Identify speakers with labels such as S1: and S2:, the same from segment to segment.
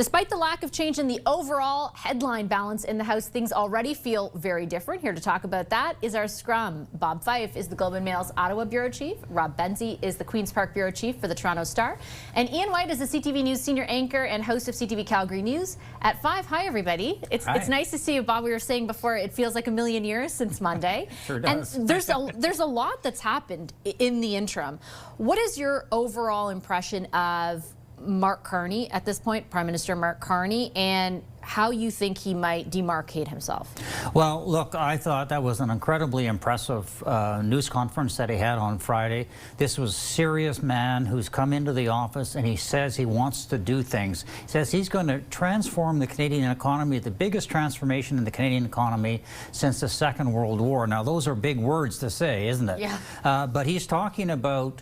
S1: Despite the lack of change in the overall headline balance in the House, things already feel very different. Here to talk about that is our Scrum. Bob Fife is the Globe and Mail's Ottawa Bureau Chief. Rob Benzie is the Queen's Park Bureau Chief for the Toronto Star. And Ian White is the CTV News Senior Anchor and host of CTV Calgary News at 5. Hi, everybody. It's nice to see you, Bob. We were saying before, it feels like a million years since Monday.
S2: Sure does.
S1: And there's a lot that's happened in the interim. What is your overall impression of Mark Carney at this point, Prime Minister Mark Carney, and how you think he might demarcate himself?
S2: Well, look, I thought that was an incredibly impressive news conference that he had on Friday. This was a serious man who's come into the office and he says he wants to do things. He says he's going to transform the Canadian economy, the biggest transformation in the Canadian economy since the Second World War. Now, those are big words to say, isn't it?
S1: Yeah.
S2: But he's talking about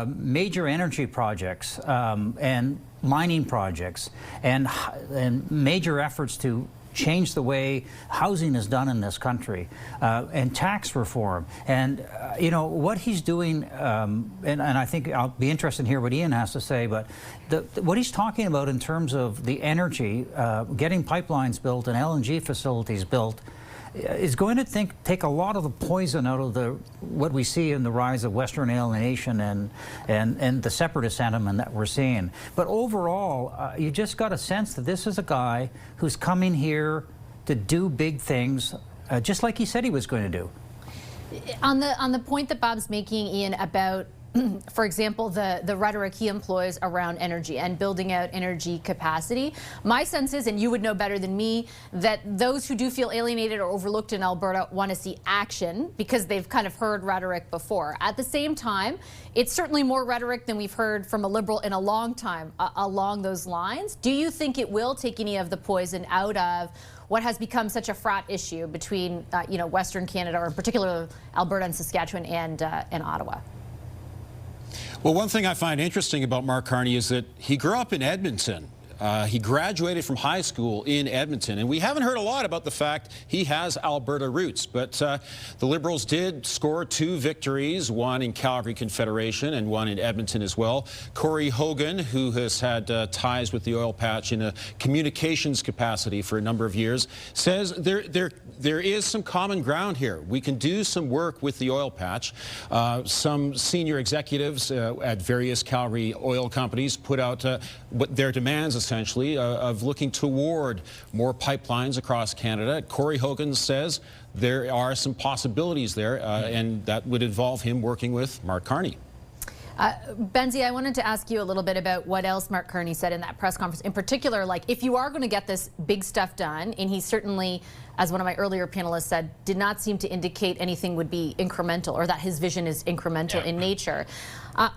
S2: major energy projects and mining projects and major efforts to change the way housing is done in this country, and tax reform. And, you know, what he's doing, and I think I'll be interested to hear what Ian has to say, but what he's talking about in terms of the energy, getting pipelines built and LNG facilities built, is going to take a lot of the poison out of what we see in the rise of Western alienation and the separatist sentiment that we're seeing. But overall, you just got a sense that this is a guy who's coming here to do big things, just like he said he was going to do.
S1: On the point that Bob's making, Ian, about for example, the rhetoric he employs around energy and building out energy capacity, my sense is, and you would know better than me, that those who do feel alienated or overlooked in Alberta want to see action because they've kind of heard rhetoric before. At the same time, it's certainly more rhetoric than we've heard from a Liberal in a long time along those lines. Do you think it will take any of the poison out of what has become such a fraught issue between Western Canada, or in particular Alberta and Saskatchewan and Ottawa?
S3: Well, one thing I find interesting about Mark Carney is that he grew up in Edmonton. He graduated from high school in Edmonton, and we haven't heard a lot about the fact he has Alberta roots. But the Liberals did score 2 victories, one in Calgary Confederation and one in Edmonton as well. Corey Hogan, who has had ties with the oil patch in a communications capacity for a number of years, says there is some common ground here. We can do some work with the oil patch. Some senior executives at various Calgary oil companies put out what their demands, essentially, of looking toward more pipelines across Canada. Corey Hogan says there are some possibilities there, and that would involve him working with Mark Carney.
S1: Benzie, I wanted to ask you a little bit about what else Mark Carney said in that press conference. In particular, like, if you are going to get this big stuff done, and he certainly, as one of my earlier panelists said, did not seem to indicate anything would be incremental or that his vision is incremental in nature.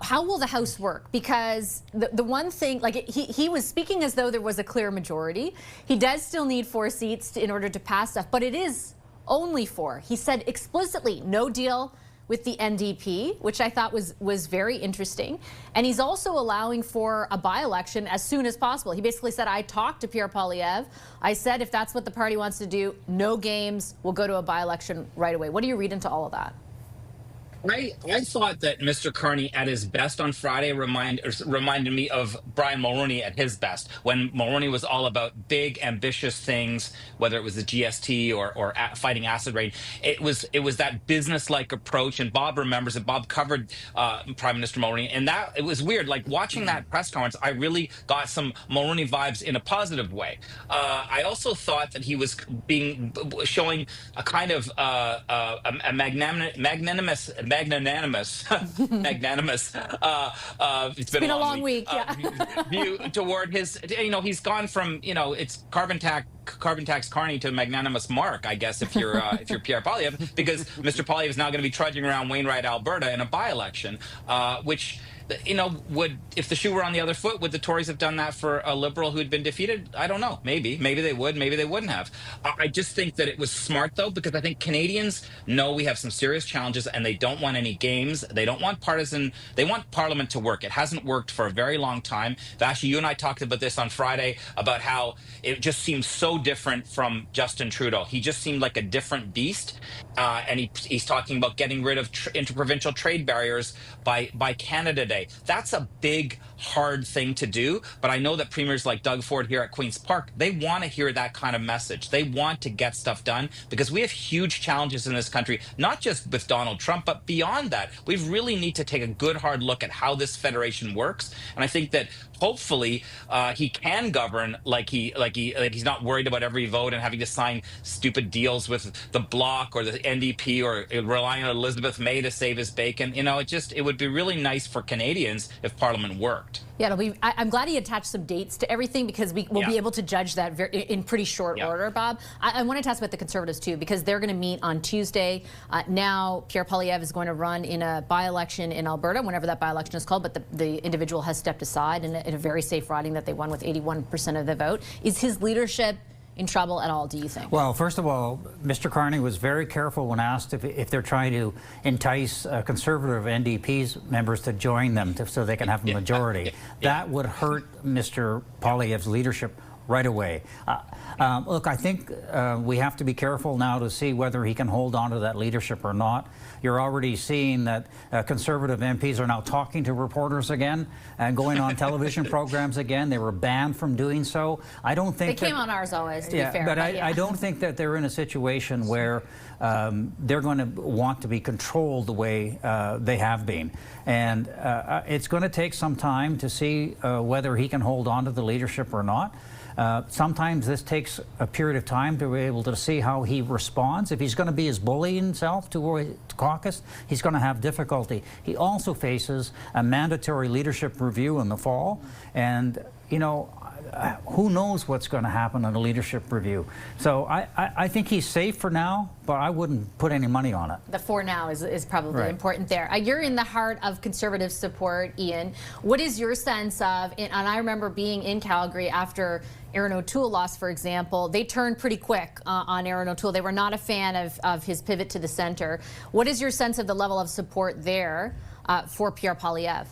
S1: How will the House work? Because the one thing, like, he was speaking as though there was a clear majority. He does still need 4 seats in order to pass stuff, but it is only 4. He said explicitly, no deal with the NDP, which I thought was very interesting. And he's also allowing for a by-election as soon as possible. He basically said, I talked to Pierre Poilievre. I said, if that's what the party wants to do, no games, we'll go to a by-election right away. What do you read into all of that?
S4: I thought that Mr. Carney at his best on Friday reminded me of Brian Mulroney at his best, when Mulroney was all about big, ambitious things, whether it was the GST or fighting acid rain. It was that business-like approach, and Bob remembers it. Bob covered Prime Minister Mulroney, and that it was weird. Like, watching that press conference, I really got some Mulroney vibes in a positive way. I also thought that he was showing a kind of a magnanimous. It's been
S1: a long week.
S4: View toward his, he's gone from, it's carbon tax Carney to magnanimous Mark, I guess, if you're Pierre Poilievre, because Mr. Poilievre is now going to be trudging around Wainwright, Alberta, in a by-election, which, if the shoe were on the other foot, would the Tories have done that for a Liberal who had been defeated? I don't know. Maybe they would. Maybe they wouldn't have. I just think that it was smart, though, because I think Canadians know we have some serious challenges, and they don't want any games. They don't want partisan. They want Parliament to work. It hasn't worked for a very long time. Actually, you and I talked about this on Friday, about how it just seems so different from Justin Trudeau. He just seemed like a different beast, and he's talking about getting rid of interprovincial trade barriers by Canada Day. That's a big, hard thing to do. But I know that premiers like Doug Ford here at Queen's Park, they want to hear that kind of message. They want to get stuff done because we have huge challenges in this country, not just with Donald Trump, but beyond that. We really need to take a good hard look at how this federation works. And I think that hopefully he can govern like he's not worried about every vote and having to sign stupid deals with the Bloc or the NDP or relying on Elizabeth May to save his bacon. You know, it would be really nice for Canadians if Parliament worked.
S1: Yeah, I'm glad he attached some dates to everything because we will be able to judge that in pretty short order, Bob. I wanted to ask about the Conservatives too because they're going to meet on Tuesday. Now Pierre Poilievre is going to run in a by-election in Alberta, whenever that by-election is called, but the individual has stepped aside in a very safe riding that they won with 81% of the vote. Is his leadership in trouble at all, do you think?
S2: Well, first of all, Mr. Carney was very careful when asked if they're trying to entice Conservative NDP's members to join them so they can have a majority. That would hurt Mr. Poilievre's leadership right away. Look, I think we have to be careful now to see whether he can hold on to that leadership or not. You're already seeing that Conservative MPs are now talking to reporters again and going on television programs again. They were banned from doing so. I don't think
S1: they came on ours always, to be fair.
S2: But I don't think that they're in a situation where they're going to want to be controlled the way they have been. And it's going to take some time to see whether he can hold on to the leadership or not. Sometimes this takes a period of time to be able to see how he responds. If he's going to be his bullying self to caucus, he's going to have difficulty. He also faces a mandatory leadership review in the fall, and you know, who knows what's going to happen in a leadership review. So I think he's safe for now, but I wouldn't put any money on it.
S1: The for now is probably
S2: right.
S1: important there. You're in the heart of Conservative support, Ian. What is your sense of, and I remember being in Calgary after Aaron O'Toole lost, for example, they turned pretty quick on Aaron O'Toole. They were not a fan of his pivot to the center. What is your sense of the level of support there for Pierre Poilievre?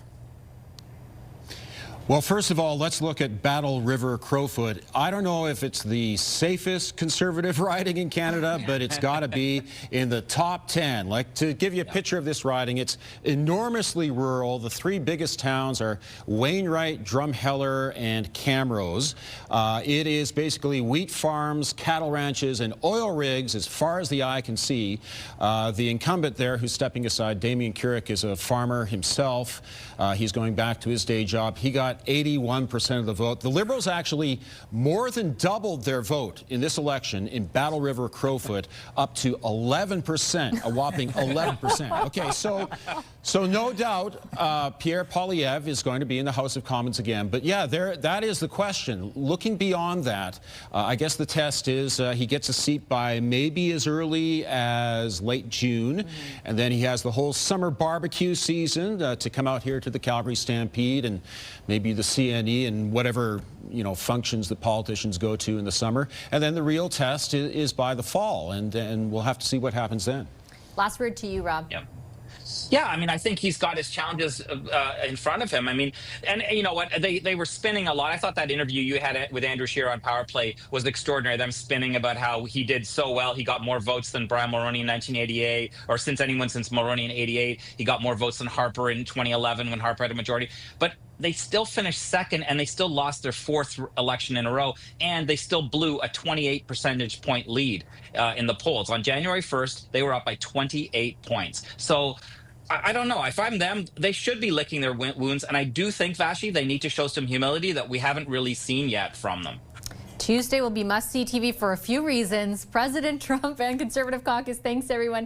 S3: Well, first of all, let's look at Battle River Crowfoot. I don't know if it's the safest Conservative riding in Canada, but it's got to be in the top 10. Like, to give you a picture of this riding, it's enormously rural. The three biggest towns are Wainwright, Drumheller, and Camrose. It is basically wheat farms, cattle ranches, and oil rigs as far as the eye can see. The incumbent there, who's stepping aside, Damien Carrick, is a farmer himself. He's going back to his day job. He got 81% of the vote. The Liberals actually more than doubled their vote in this election in Battle River Crowfoot, up to 11%, a whopping 11%. Okay, so no doubt Pierre Poilievre is going to be in the House of Commons again. But yeah, that is the question. Looking beyond that, I guess the test is he gets a seat by maybe as early as late June, and then he has the whole summer barbecue season to come out here to the Calgary Stampede and maybe the CNE and whatever, you know, functions that politicians go to in the summer. And then the real test is by the fall, and we'll have to see what happens then.
S1: Last word to you, Rob.
S4: Yep. Yeah, I mean, I think he's got his challenges in front of him. I mean, and you know what? They were spinning a lot. I thought that interview you had with Andrew Scheer on Power Play was extraordinary. Them spinning about how he did so well. He got more votes than Brian Mulroney in 1988, or since Mulroney in 88. He got more votes than Harper in 2011 when Harper had a majority. But they still finished second, and they still lost their fourth election in a row, and they still blew a 28 percentage point lead in the polls. On January 1st, they were up by 28 points. So I don't know. If I'm them, they should be licking their wounds, and I do think, Vashi, they need to show some humility that we haven't really seen yet from them.
S1: Tuesday will be must-see TV for a few reasons. President Trump and Conservative Caucus. Thanks, everyone.